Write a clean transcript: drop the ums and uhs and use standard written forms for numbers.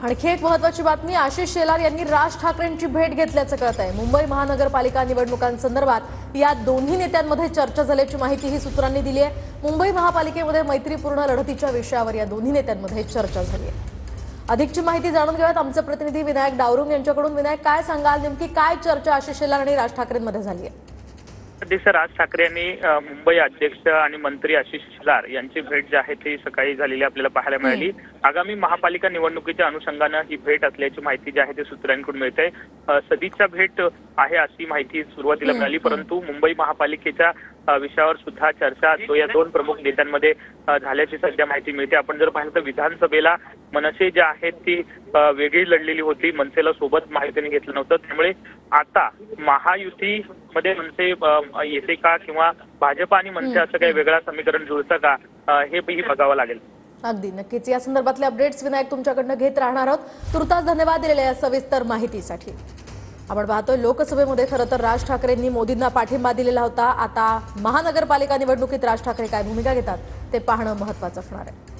आणखी एक महत्त्वाची बातमी, आशिष शेलार यांनी राज ठाकरेंची भेट घेतल्याचं कळत आहे। मुंबई महानगरपालिका निवडणुकांसंदर्भात या दोन्ही नेत्यांमध्ये चर्चा झाल्याची माहिती ही सूत्रांनी दिली आहे। मुंबई महापालिकेमध्ये मैत्रीपूर्ण लढतीच्या विषयावर या दोन्ही नेत्यांमध्ये चर्चा झाली आहे। अधिकची माहिती जाणून घेऊयात आमचे प्रतिनिधी विनायक डावरुंग यांच्याकडून। विनायक, काय सांगाल, नेमकी काय चर्चा आशिष शेलार आणि राज ठाकरेंमध्ये झाली आहे? अध्यक्ष राज ठाकरे यांनी मुंबई अध्यक्ष आणि मंत्री आशिष शेलार यांची भेट जी आहे ती सकाळी झालेली आपल्याला पाहायला मिळाली। आगामी महापालिका निवडणुकीच्या अनुषंगाने ही भेट असल्याची माहिती जी आहे ती सूत्रांकडून मिळते। सदिच्छा भेट आहे अशी माहिती सुरुवातीला मिळाली, परंतु मुंबई महापालिकेच्या विषयावर सुद्धा चर्चा या दोन प्रमुख नेत्यांमध्ये झाल्याची सध्या माहिती मिळते। आपण जर पाहिलं तर विधानसभेला मनसे जे आहेत ती वेगळी लढलेली होती, मनसेला सोबत महायुतीने घेतलं नव्हतं। त्यामुळे आता महायुतीमध्ये मनसे येते का किंवा भाजप आणि मनसे असं काही वेगळा समीकरण जुळतं का, हे बघावं लागेल। अगदी नक्कीच या संदर्भातले अपडेट्स विनायक तुमच्याकडनं घेत राहणार आहोत। तुर्तास धन्यवाद दिलेल्या या सविस्तर माहितीसाठी। आपण पाहतोय लोकसभेमध्ये खरं तर राज ठाकरेंनी मोदींना पाठिंबा दिलेला होता। आता महानगरपालिका निवडणुकीत राज ठाकरे काय भूमिका घेतात ते पाहणं महत्त्वाचं असणार आहे।